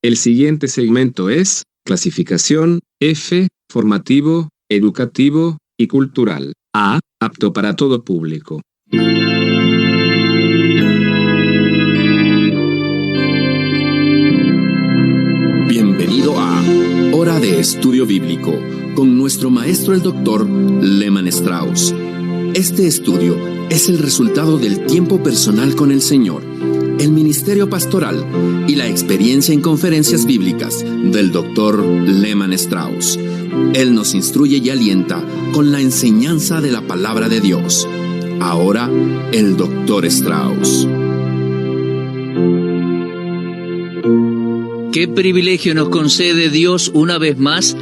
El siguiente segmento es clasificación F, formativo, educativo y cultural. A, apto para todo público. Bienvenido a Hora de Estudio Bíblico con nuestro maestro el Dr. Lehman Strauss. Este estudio es el resultado del tiempo personal con el Señor, el ministerio pastoral y la experiencia en conferencias bíblicas del Dr. Lehman Strauss. Él nos instruye y alienta con la enseñanza de la palabra de Dios. Ahora, el Dr. Strauss. Qué privilegio nos concede Dios una vez más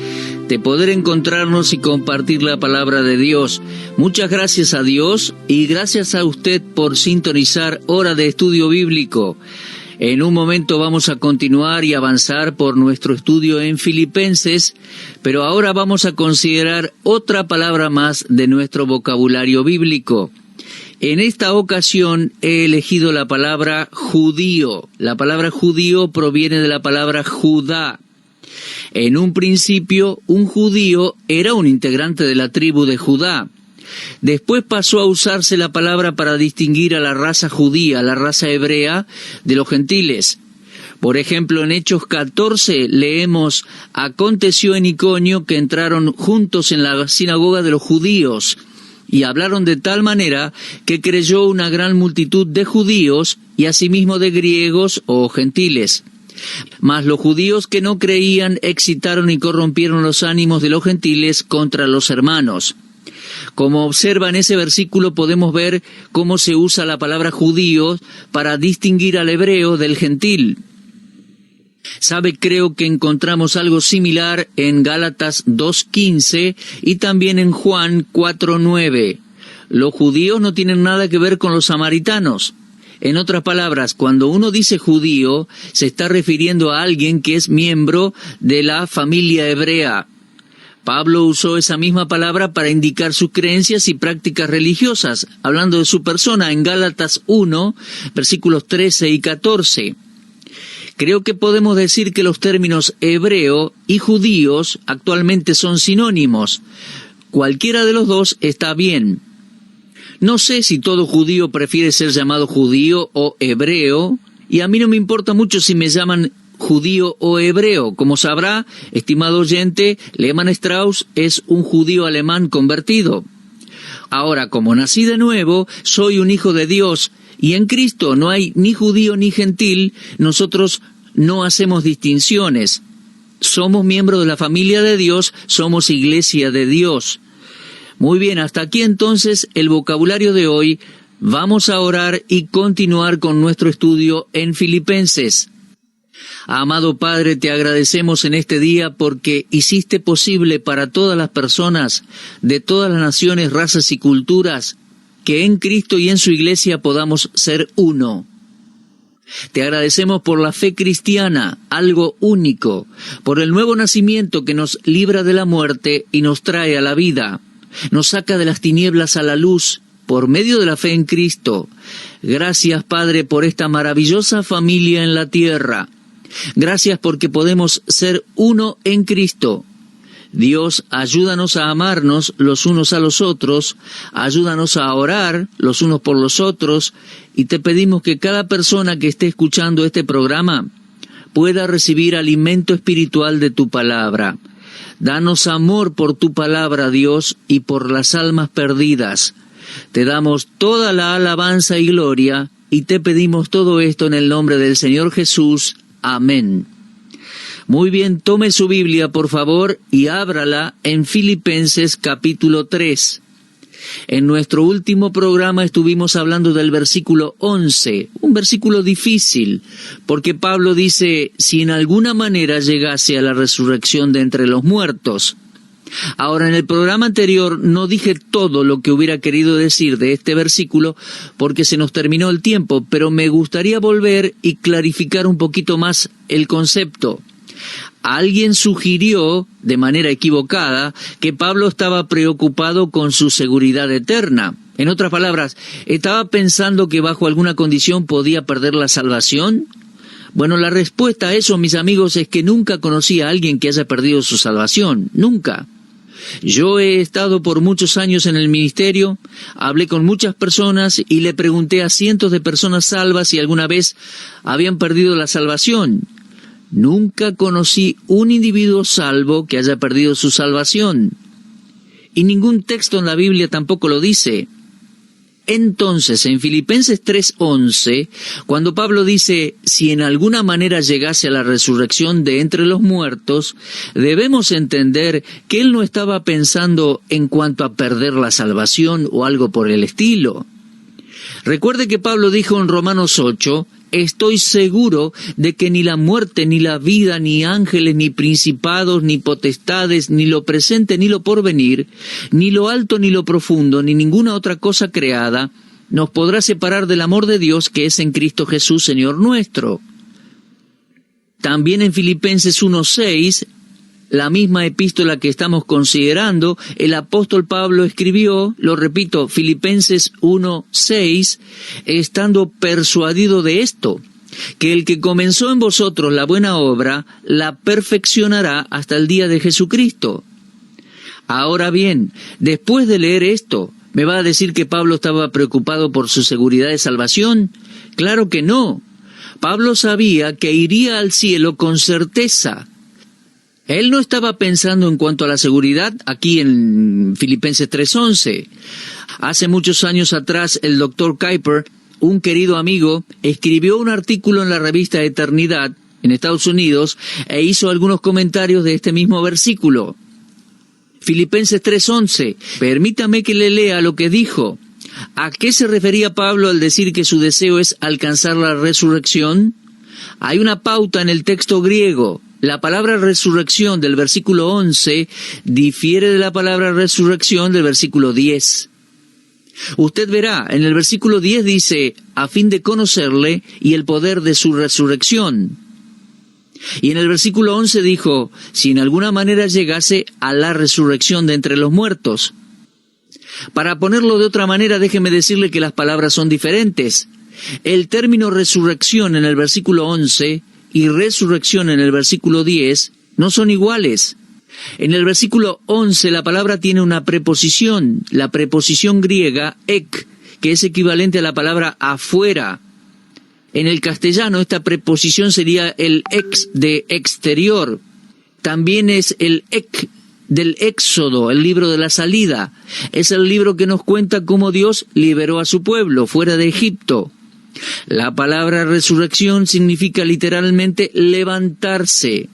de poder encontrarnos y compartir la palabra de Dios. Muchas gracias a Dios y gracias a usted por sintonizar Hora de Estudio Bíblico. En un momento vamos a continuar y avanzar por nuestro estudio en Filipenses, pero ahora vamos a considerar otra palabra más de nuestro vocabulario bíblico. En esta ocasión he elegido la palabra judío. La palabra judío proviene de la palabra Judá. En un principio, un judío era un integrante de la tribu de Judá. Después pasó a usarse la palabra para distinguir a la raza judía, la raza hebrea, de los gentiles. Por ejemplo, en Hechos 14 leemos: aconteció en Iconio que entraron juntos en la sinagoga de los judíos y hablaron de tal manera que creyó una gran multitud de judíos y asimismo de griegos o gentiles. Mas los judíos que no creían excitaron y corrompieron los ánimos de los gentiles contra los hermanos. Como observa en ese versículo, podemos ver cómo se usa la palabra judío para distinguir al hebreo del gentil. ¿Sabe? Creo que encontramos algo similar en Gálatas 2:15 y también en Juan 4:9. Los judíos no tienen nada que ver con los samaritanos. En otras palabras, cuando uno dice judío, se está refiriendo a alguien que es miembro de la familia hebrea. Pablo usó esa misma palabra para indicar sus creencias y prácticas religiosas, hablando de su persona en Gálatas 1, versículos 13 y 14. Creo que podemos decir que los términos hebreo y judíos actualmente son sinónimos. Cualquiera de los dos está bien. No sé si todo judío prefiere ser llamado judío o hebreo, y a mí no me importa mucho si me llaman judío o hebreo. Como sabrá, estimado oyente, Lehman Strauss es un judío alemán convertido. Ahora, como nací de nuevo, soy un hijo de Dios, y en Cristo no hay ni judío ni gentil. Nosotros no hacemos distinciones. Somos miembros de la familia de Dios, somos iglesia de Dios. Muy bien, hasta aquí entonces el vocabulario de hoy. Vamos a orar y continuar con nuestro estudio en Filipenses. Amado Padre, te agradecemos en este día porque hiciste posible para todas las personas de todas las naciones, razas y culturas que en Cristo y en su iglesia podamos ser uno. Te agradecemos por la fe cristiana, algo único, por el nuevo nacimiento que nos libra de la muerte y nos trae a la vida. Nos saca de las tinieblas a la luz por medio de la fe en Cristo. Gracias, Padre, por esta maravillosa familia en la tierra. Gracias porque podemos ser uno en Cristo. Dios, ayúdanos a amarnos los unos a los otros, ayúdanos a orar los unos por los otros, y te pedimos que cada persona que esté escuchando este programa pueda recibir alimento espiritual de tu palabra. Danos amor por tu palabra, Dios, y por las almas perdidas. Te damos toda la alabanza y gloria, y te pedimos todo esto en el nombre del Señor Jesús. Amén. Muy bien, tome su Biblia, por favor, y ábrala en Filipenses capítulo 3. En nuestro último programa estuvimos hablando del versículo 11, un versículo difícil, porque Pablo dice: si en alguna manera llegase a la resurrección de entre los muertos. Ahora, en el programa anterior no dije todo lo que hubiera querido decir de este versículo porque se nos terminó el tiempo, pero me gustaría volver y clarificar un poquito más el concepto. Alguien sugirió, de manera equivocada, que Pablo estaba preocupado con su seguridad eterna. En otras palabras, ¿estaba pensando que bajo alguna condición podía perder la salvación? Bueno, la respuesta a eso, mis amigos, es que nunca conocí a alguien que haya perdido su salvación. Nunca. Yo he estado por muchos años en el ministerio, hablé con muchas personas y le pregunté a cientos de personas salvas si alguna vez habían perdido la salvación. Nunca conocí un individuo salvo que haya perdido su salvación. Y ningún texto en la Biblia tampoco lo dice. Entonces, en Filipenses 3:11, cuando Pablo dice, si en alguna manera llegase a la resurrección de entre los muertos, debemos entender que él no estaba pensando en cuanto a perder la salvación o algo por el estilo. Recuerde que Pablo dijo en Romanos 8, estoy seguro de que ni la muerte, ni la vida, ni ángeles, ni principados, ni potestades, ni lo presente, ni lo porvenir, ni lo alto, ni lo profundo, ni ninguna otra cosa creada, nos podrá separar del amor de Dios que es en Cristo Jesús, Señor nuestro. También en Filipenses 1:6, la misma epístola que estamos considerando, el apóstol Pablo escribió, lo repito, Filipenses 1:6, estando persuadido de esto, que el que comenzó en vosotros la buena obra, la perfeccionará hasta el día de Jesucristo. Ahora bien, después de leer esto, ¿me va a decir que Pablo estaba preocupado por su seguridad de salvación? Claro que no. Pablo sabía que iría al cielo con certeza. Él no estaba pensando en cuanto a la seguridad aquí en Filipenses 3:11. Hace muchos años atrás, el Dr. Kuyper, un querido amigo, escribió un artículo en la revista Eternidad, en Estados Unidos, e hizo algunos comentarios de este mismo versículo. Filipenses 3:11, permítame que le lea lo que dijo. ¿A qué se refería Pablo al decir que su deseo es alcanzar la resurrección? Hay una pauta en el texto griego. La palabra resurrección del versículo 11 difiere de la palabra resurrección del versículo 10. Usted verá, en el versículo 10 dice, a fin de conocerle y el poder de su resurrección. Y en el versículo 11 dijo, si en alguna manera llegase a la resurrección de entre los muertos. Para ponerlo de otra manera, déjeme decirle que las palabras son diferentes. El término resurrección en el versículo 11 y resurrección en el versículo 10 no son iguales. En el versículo 11 la palabra tiene una preposición, la preposición griega ek, que es equivalente a la palabra afuera. En el castellano esta preposición sería el ex de exterior. También es el ek del Éxodo, el libro de la salida. Es el libro que nos cuenta cómo Dios liberó a su pueblo fuera de Egipto. La palabra resurrección significa literalmente levantarse.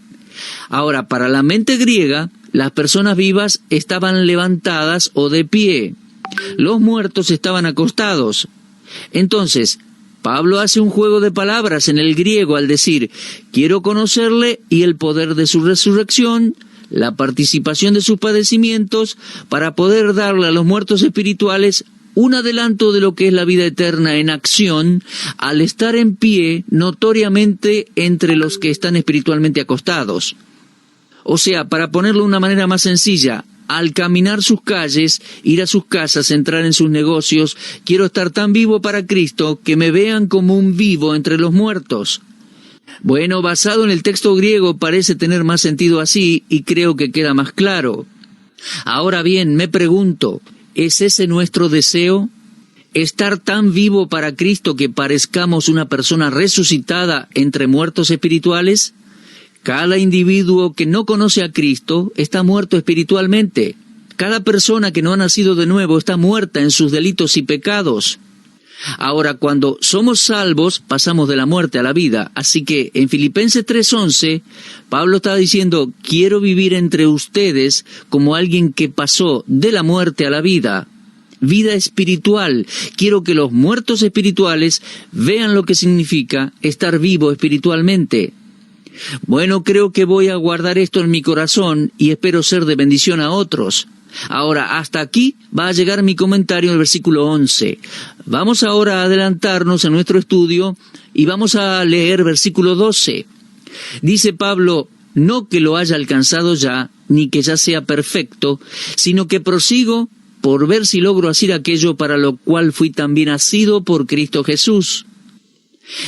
Ahora, para la mente griega, las personas vivas estaban levantadas o de pie. Los muertos estaban acostados. Entonces, Pablo hace un juego de palabras en el griego al decir, quiero conocerle y el poder de su resurrección, la participación de sus padecimientos, para poder darle a los muertos espirituales un adelanto de lo que es la vida eterna en acción, al estar en pie notoriamente entre los que están espiritualmente acostados. O sea, para ponerlo de una manera más sencilla, al caminar sus calles, ir a sus casas, entrar en sus negocios, quiero estar tan vivo para Cristo que me vean como un vivo entre los muertos. Bueno, basado en el texto griego parece tener más sentido así y creo que queda más claro. Ahora bien, me pregunto, ¿es ese nuestro deseo? ¿Estar tan vivo para Cristo que parezcamos una persona resucitada entre muertos espirituales? Cada individuo que no conoce a Cristo está muerto espiritualmente. Cada persona que no ha nacido de nuevo está muerta en sus delitos y pecados. Ahora, cuando somos salvos, pasamos de la muerte a la vida. Así que en Filipenses 3:11, Pablo está diciendo, quiero vivir entre ustedes como alguien que pasó de la muerte a la vida. Vida espiritual. Quiero que los muertos espirituales vean lo que significa estar vivo espiritualmente. Bueno, creo que voy a guardar esto en mi corazón y espero ser de bendición a otros. Ahora, hasta aquí va a llegar mi comentario en el versículo 11. Vamos ahora a adelantarnos en nuestro estudio y vamos a leer versículo 12. Dice Pablo, no que lo haya alcanzado ya, ni que ya sea perfecto, sino que prosigo por ver si logro hacer aquello para lo cual fui también asido por Cristo Jesús.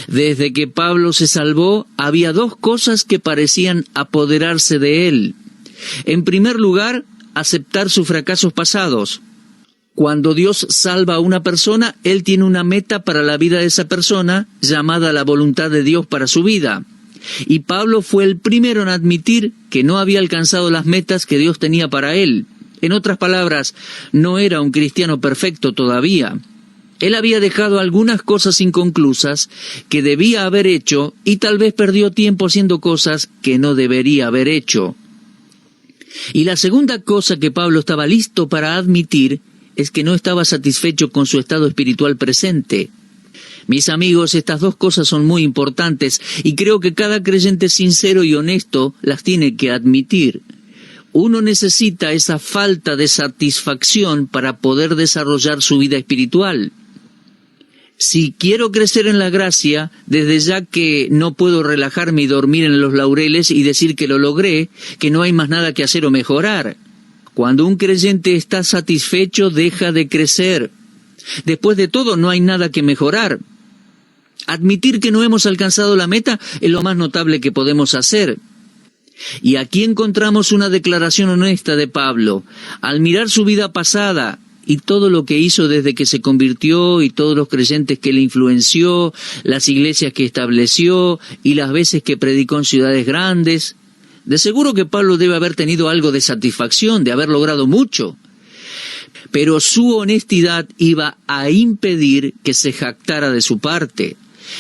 Desde que Pablo se salvó, había dos cosas que parecían apoderarse de él. En primer lugar, aceptar sus fracasos pasados. Cuando Dios salva a una persona, Él tiene una meta para la vida de esa persona, llamada la voluntad de Dios para su vida. Y Pablo fue el primero en admitir que no había alcanzado las metas que Dios tenía para él. En otras palabras, no era un cristiano perfecto todavía. Él había dejado algunas cosas inconclusas que debía haber hecho y tal vez perdió tiempo haciendo cosas que no debería haber hecho. Y la segunda cosa que Pablo estaba listo para admitir es que no estaba satisfecho con su estado espiritual presente. Mis amigos, estas dos cosas son muy importantes y creo que cada creyente sincero y honesto las tiene que admitir. Uno necesita esa falta de satisfacción para poder desarrollar su vida espiritual. Si quiero crecer en la gracia, desde ya que no puedo relajarme y dormir en los laureles y decir que lo logré, que no hay más nada que hacer o mejorar. Cuando un creyente está satisfecho, deja de crecer. Después de todo, no hay nada que mejorar. Admitir que no hemos alcanzado la meta es lo más notable que podemos hacer. Y aquí encontramos una declaración honesta de Pablo. Al mirar su vida pasada y todo lo que hizo desde que se convirtió y todos los creyentes que le influenció, las iglesias que estableció y las veces que predicó en ciudades grandes, de seguro que Pablo debe haber tenido algo de satisfacción, de haber logrado mucho. Pero su honestidad iba a impedir que se jactara de su parte.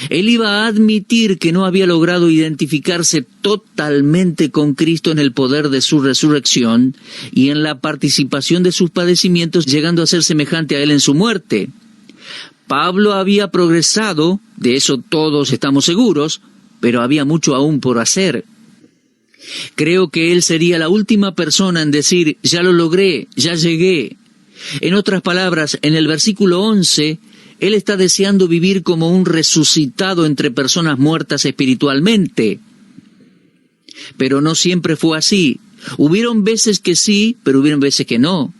Él iba a admitir que no había logrado identificarse totalmente con Cristo en el poder de su resurrección y en la participación de sus padecimientos, llegando a ser semejante a Él en su muerte. Pablo había progresado, de eso todos estamos seguros, pero había mucho aún por hacer. Creo que él sería la última persona en decir, ya lo logré, ya llegué. En otras palabras, en el versículo 11, él está deseando vivir como un resucitado entre personas muertas espiritualmente. Pero no siempre fue así. Hubieron veces que sí, pero hubieron veces que no.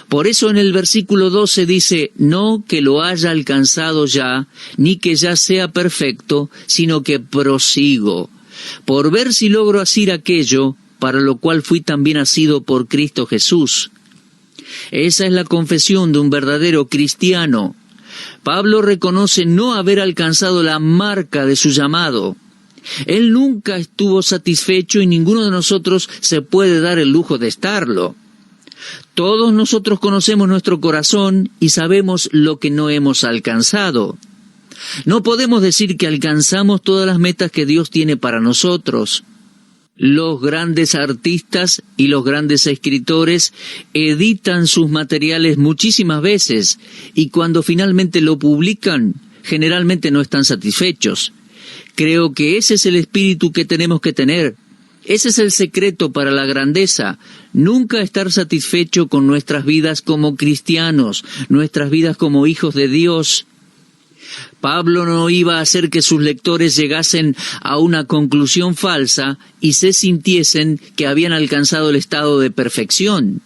Por eso en el versículo 12 dice, no que lo haya alcanzado ya, ni que ya sea perfecto, sino que prosigo, por ver si logro asir aquello, para lo cual fui también asido por Cristo Jesús. Esa es la confesión de un verdadero cristiano. Pablo reconoce no haber alcanzado la marca de su llamado. Él nunca estuvo satisfecho y ninguno de nosotros se puede dar el lujo de estarlo. Todos nosotros conocemos nuestro corazón y sabemos lo que no hemos alcanzado. No podemos decir que alcanzamos todas las metas que Dios tiene para nosotros. Los grandes artistas y los grandes escritores editan sus materiales muchísimas veces y cuando finalmente lo publican, generalmente no están satisfechos. Creo que ese es el espíritu que tenemos que tener. Ese es el secreto para la grandeza. Nunca estar satisfecho con nuestras vidas como cristianos, nuestras vidas como hijos de Dios. Pablo no iba a hacer que sus lectores llegasen a una conclusión falsa y se sintiesen que habían alcanzado el estado de perfección.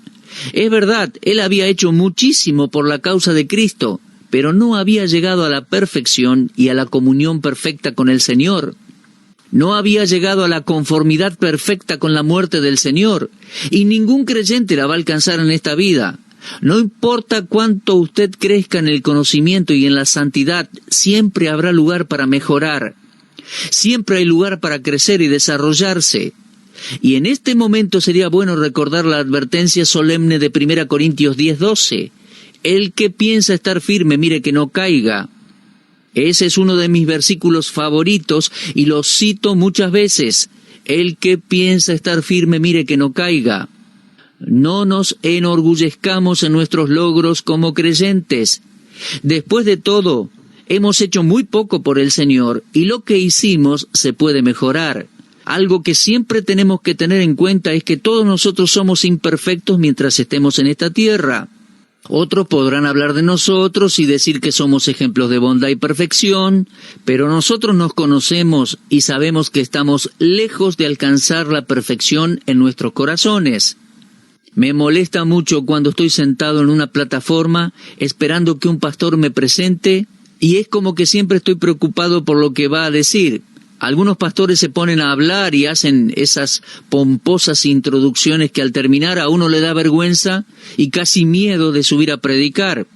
Es verdad, él había hecho muchísimo por la causa de Cristo, pero no había llegado a la perfección y a la comunión perfecta con el Señor. No había llegado a la conformidad perfecta con la muerte del Señor, y ningún creyente la va a alcanzar en esta vida. No importa cuánto usted crezca en el conocimiento y en la santidad, siempre habrá lugar para mejorar. Siempre hay lugar para crecer y desarrollarse. Y en este momento sería bueno recordar la advertencia solemne de 1 Corintios 10:12. El que piensa estar firme, mire que no caiga. Ese es uno de mis versículos favoritos y lo cito muchas veces. El que piensa estar firme, mire que no caiga. No nos enorgullezcamos en nuestros logros como creyentes. Después de todo, hemos hecho muy poco por el Señor y lo que hicimos se puede mejorar. Algo que siempre tenemos que tener en cuenta es que todos nosotros somos imperfectos mientras estemos en esta tierra. Otros podrán hablar de nosotros y decir que somos ejemplos de bondad y perfección, pero nosotros nos conocemos y sabemos que estamos lejos de alcanzar la perfección en nuestros corazones. Me molesta mucho cuando estoy sentado en una plataforma esperando que un pastor me presente y es como que siempre estoy preocupado por lo que va a decir. Algunos pastores se ponen a hablar y hacen esas pomposas introducciones que al terminar a uno le da vergüenza y casi miedo de subir a predicar.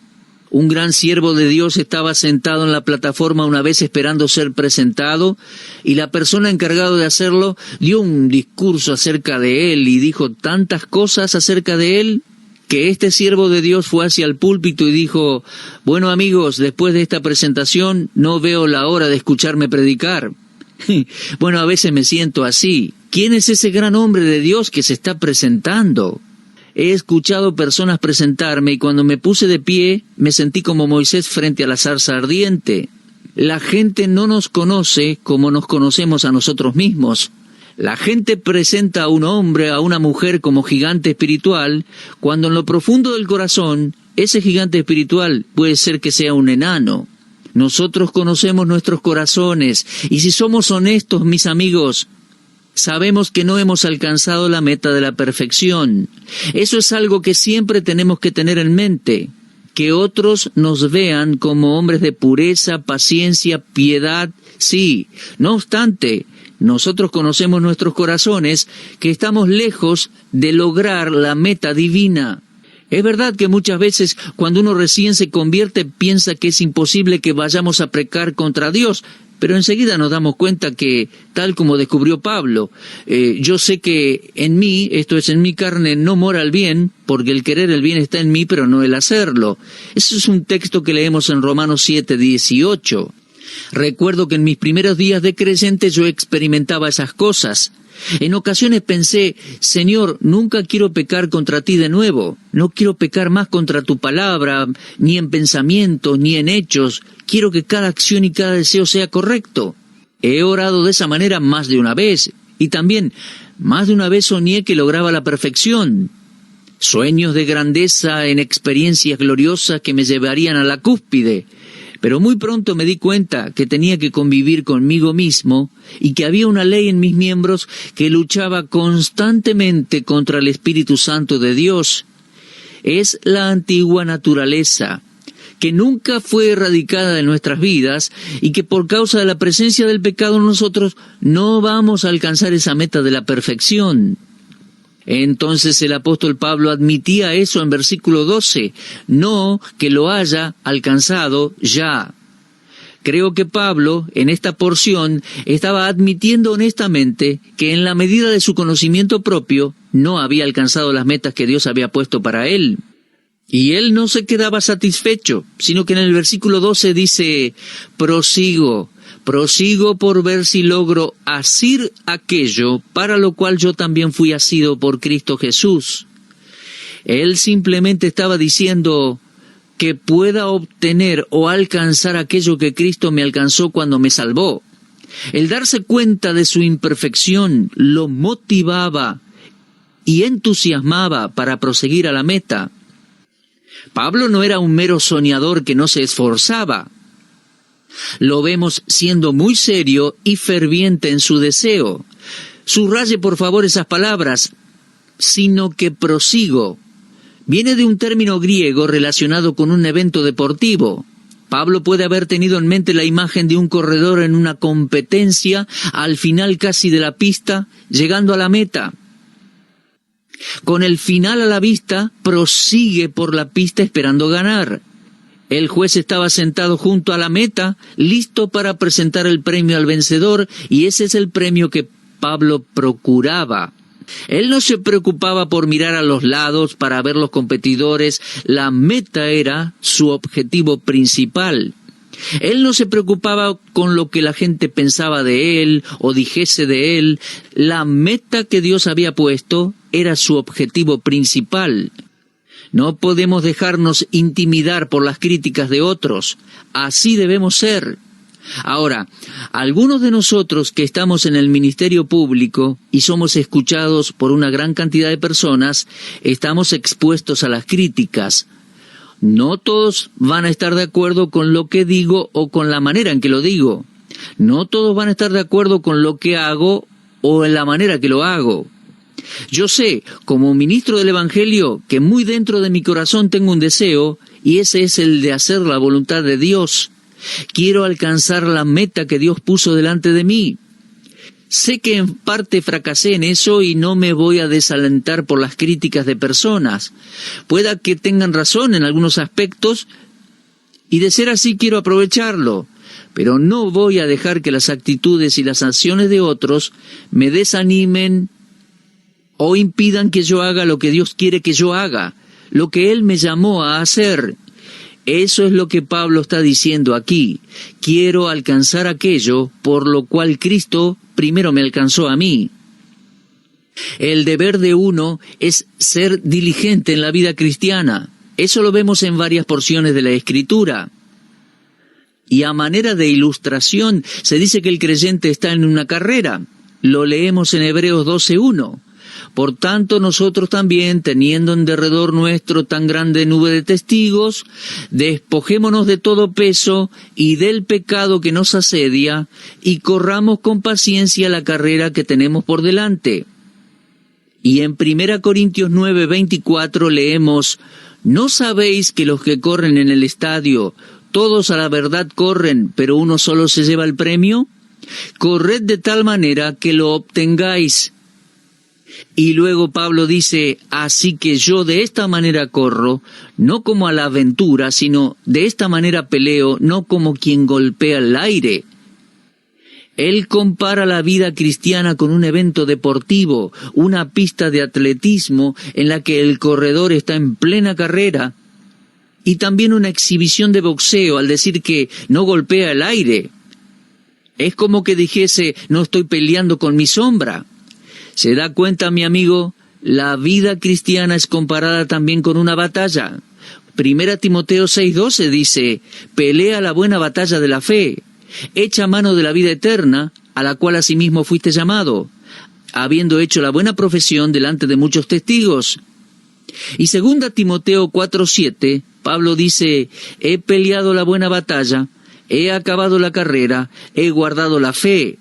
Un gran siervo de Dios estaba sentado en la plataforma una vez esperando ser presentado, y la persona encargada de hacerlo dio un discurso acerca de él y dijo tantas cosas acerca de él, que este siervo de Dios fue hacia el púlpito y dijo: bueno, amigos, después de esta presentación no veo la hora de escucharme predicar. Bueno, a veces me siento así. ¿Quién es ese gran hombre de Dios que se está presentando? He escuchado personas presentarme y cuando me puse de pie me sentí como Moisés frente a la zarza ardiente. La gente no nos conoce como nos conocemos a nosotros mismos. La gente presenta a un hombre, a una mujer como gigante espiritual, cuando en lo profundo del corazón, ese gigante espiritual puede ser que sea un enano. Nosotros conocemos nuestros corazones, y si somos honestos, mis amigos, sabemos que no hemos alcanzado la meta de la perfección. Eso es algo que siempre tenemos que tener en mente, que otros nos vean como hombres de pureza, paciencia, piedad, sí. No obstante, nosotros conocemos nuestros corazones, que estamos lejos de lograr la meta divina. Es verdad que muchas veces cuando uno recién se convierte piensa que es imposible que vayamos a pecar contra Dios, pero enseguida nos damos cuenta que, tal como descubrió Pablo, yo sé que en mí, esto es en mi carne, no mora el bien, porque el querer el bien está en mí, pero no el hacerlo. Eso es un texto que leemos en Romanos 7:18. Recuerdo que en mis primeros días de creyente yo experimentaba esas cosas. En ocasiones pensé: Señor, nunca quiero pecar contra ti de nuevo. No quiero pecar más contra tu palabra, ni en pensamientos, ni en hechos. Quiero que cada acción y cada deseo sea correcto. He orado de esa manera más de una vez, y también más de una vez soñé que lograba la perfección. Sueños de grandeza en experiencias gloriosas que me llevarían a la cúspide. Pero muy pronto me di cuenta que tenía que convivir conmigo mismo y que había una ley en mis miembros que luchaba constantemente contra el Espíritu Santo de Dios. Es la antigua naturaleza, que nunca fue erradicada de nuestras vidas y que por causa de la presencia del pecado en nosotros no vamos a alcanzar esa meta de la perfección. Entonces el apóstol Pablo admitía eso en versículo 12, no que lo haya alcanzado ya. Creo que Pablo, en esta porción, estaba admitiendo honestamente que en la medida de su conocimiento propio, no había alcanzado las metas que Dios había puesto para él. Y él no se quedaba satisfecho, sino que en el versículo 12 dice: prosigo por ver si logro asir aquello para lo cual yo también fui asido por Cristo Jesús. Él simplemente estaba diciendo que pueda obtener o alcanzar aquello que Cristo me alcanzó cuando me salvó. El darse cuenta de su imperfección lo motivaba y entusiasmaba para proseguir a la meta. Pablo no era un mero soñador que no se esforzaba. Lo vemos siendo muy serio y ferviente en su deseo. Subraye por favor esas palabras, sino que prosigo. Viene de un término griego relacionado con un evento deportivo. Pablo puede haber tenido en mente la imagen de un corredor en una competencia, al final casi de la pista, llegando a la meta. Con el final a la vista, prosigue por la pista esperando ganar. El juez estaba sentado junto a la meta, listo para presentar el premio al vencedor, y ese es el premio que Pablo procuraba. Él no se preocupaba por mirar a los lados para ver los competidores, la meta era su objetivo principal. Él no se preocupaba con lo que la gente pensaba de él o dijese de él, la meta que Dios había puesto era su objetivo principal. No podemos dejarnos intimidar por las críticas de otros. Así debemos ser. Ahora, algunos de nosotros que estamos en el ministerio público y somos escuchados por una gran cantidad de personas, estamos expuestos a las críticas. No todos van a estar de acuerdo con lo que digo o con la manera en que lo digo. No todos van a estar de acuerdo con lo que hago o en la manera que lo hago. Yo sé, como ministro del Evangelio, que muy dentro de mi corazón tengo un deseo, y ese es el de hacer la voluntad de Dios. Quiero alcanzar la meta que Dios puso delante de mí. Sé que en parte fracasé en eso y no me voy a desalentar por las críticas de personas. Pueda que tengan razón en algunos aspectos y de ser así quiero aprovecharlo, pero no voy a dejar que las actitudes y las acciones de otros me desanimen o impidan que yo haga lo que Dios quiere que yo haga, lo que Él me llamó a hacer. Eso es lo que Pablo está diciendo aquí. Quiero alcanzar aquello por lo cual Cristo primero me alcanzó a mí. El deber de uno es ser diligente en la vida cristiana. Eso lo vemos en varias porciones de la Escritura. Y a manera de ilustración, se dice que el creyente está en una carrera. Lo leemos en Hebreos 12:1. Por tanto, nosotros también, teniendo en derredor nuestro tan grande nube de testigos, despojémonos de todo peso y del pecado que nos asedia, y corramos con paciencia la carrera que tenemos por delante. Y en 1 Corintios 9:24 leemos: ¿no sabéis que los que corren en el estadio, todos a la verdad corren, pero uno solo se lleva el premio? Corred de tal manera que lo obtengáis. Y luego Pablo dice: así que yo de esta manera corro, no como a la aventura, sino de esta manera peleo, no como quien golpea el aire. Él compara la vida cristiana con un evento deportivo, una pista de atletismo en la que el corredor está en plena carrera, y también una exhibición de boxeo al decir que no golpea el aire. Es como que dijese: no estoy peleando con mi sombra. ¿Se da cuenta, mi amigo? La vida cristiana es comparada también con una batalla. 1 Timoteo 6:12 dice: pelea la buena batalla de la fe, echa mano de la vida eterna, a la cual asimismo fuiste llamado, habiendo hecho la buena profesión delante de muchos testigos. Y 2 Timoteo 4:7, Pablo dice: he peleado la buena batalla, he acabado la carrera, he guardado la fe.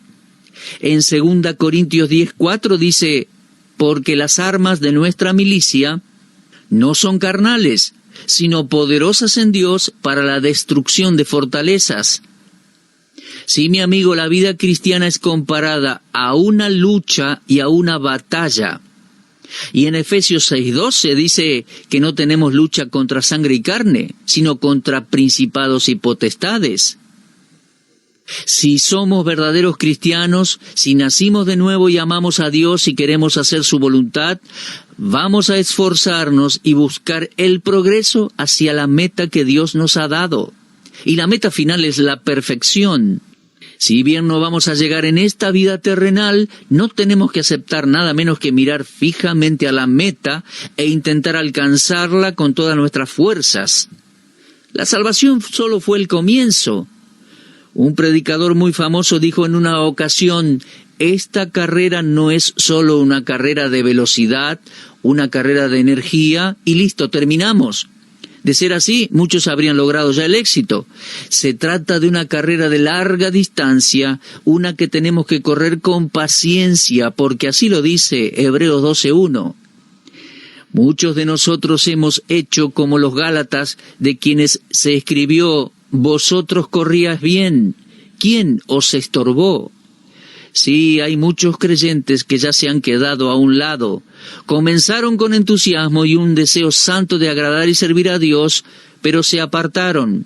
En 2 Corintios 10:4 dice: porque las armas de nuestra milicia no son carnales, sino poderosas en Dios para la destrucción de fortalezas. Sí, mi amigo, la vida cristiana es comparada a una lucha y a una batalla. Y en Efesios 6:12 dice que no tenemos lucha contra sangre y carne, sino contra principados y potestades. Si somos verdaderos cristianos, si nacimos de nuevo y amamos a Dios y queremos hacer su voluntad, vamos a esforzarnos y buscar el progreso hacia la meta que Dios nos ha dado. Y la meta final es la perfección. Si bien no vamos a llegar en esta vida terrenal, no tenemos que aceptar nada menos que mirar fijamente a la meta e intentar alcanzarla con todas nuestras fuerzas. La salvación solo fue el comienzo. Un predicador muy famoso dijo en una ocasión: esta carrera no es solo una carrera de velocidad, una carrera de energía y listo, terminamos. De ser así, muchos habrían logrado ya el éxito. Se trata de una carrera de larga distancia, una que tenemos que correr con paciencia, porque así lo dice Hebreos 12:1. Muchos de nosotros hemos hecho como los Gálatas, de quienes se escribió: vosotros corríais bien, ¿quién os estorbó? Sí, hay muchos creyentes que ya se han quedado a un lado. Comenzaron con entusiasmo y un deseo santo de agradar y servir a Dios, pero se apartaron.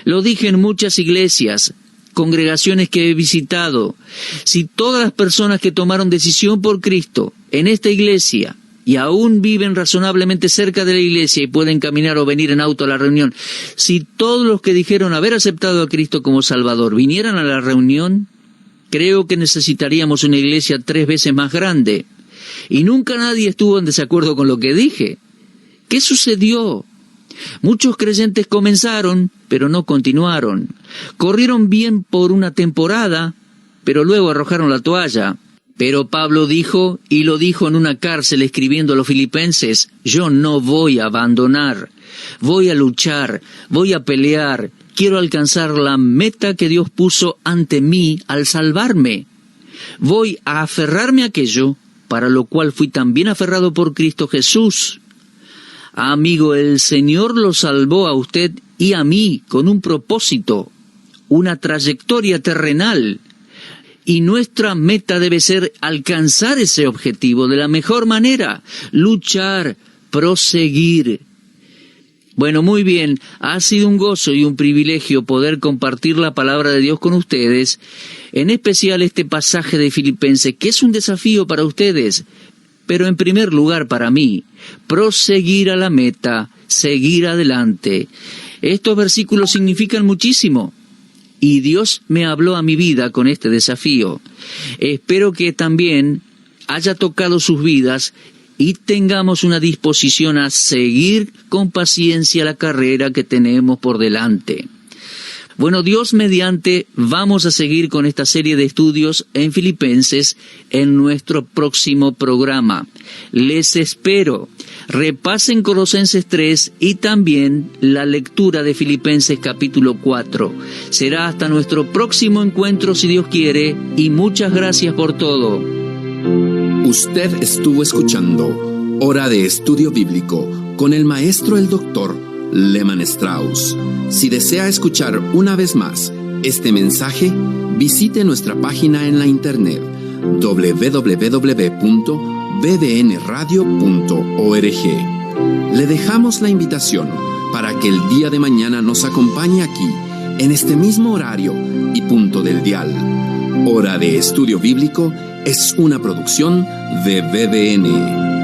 Lo dije en muchas iglesias, congregaciones que he visitado. Si todas las personas que tomaron decisión por Cristo en esta iglesia y aún viven razonablemente cerca de la iglesia y pueden caminar o venir en auto a la reunión, si todos los que dijeron haber aceptado a Cristo como Salvador vinieran a la reunión, creo que necesitaríamos una iglesia 3 veces más grande. Y nunca nadie estuvo en desacuerdo con lo que dije. ¿Qué sucedió? Muchos creyentes comenzaron, pero no continuaron. Corrieron bien por una temporada, pero luego arrojaron la toalla. Pero Pablo dijo, y lo dijo en una cárcel escribiendo a los filipenses: yo no voy a abandonar, voy a luchar, voy a pelear, quiero alcanzar la meta que Dios puso ante mí al salvarme. Voy a aferrarme a aquello para lo cual fui también aferrado por Cristo Jesús. Amigo, el Señor lo salvó a usted y a mí con un propósito. una trayectoria terrenal. Y nuestra meta debe ser alcanzar ese objetivo de la mejor manera, luchar, proseguir. Bueno, muy bien, ha sido un gozo y un privilegio poder compartir la palabra de Dios con ustedes, en especial este pasaje de Filipenses, que es un desafío para ustedes, pero en primer lugar para mí, proseguir a la meta, seguir adelante. Estos versículos significan muchísimo, y Dios me habló a mi vida con este desafío. Espero que también haya tocado sus vidas y tengamos una disposición a seguir con paciencia la carrera que tenemos por delante. Bueno, Dios mediante, vamos a seguir con esta serie de estudios en Filipenses en nuestro próximo programa. Les espero. Repasen Colosenses 3 y también la lectura de Filipenses capítulo 4. Será hasta nuestro próximo encuentro si Dios quiere, y muchas gracias por todo. Usted estuvo escuchando Hora de Estudio Bíblico con el maestro el doctor Lehman Strauss. Si desea escuchar una vez más este mensaje, visite nuestra página en la internet www.bbnradio.org. Le dejamos la invitación para que el día de mañana nos acompañe aquí, en este mismo horario y punto del dial. Hora de Estudio Bíblico es una producción de BBN.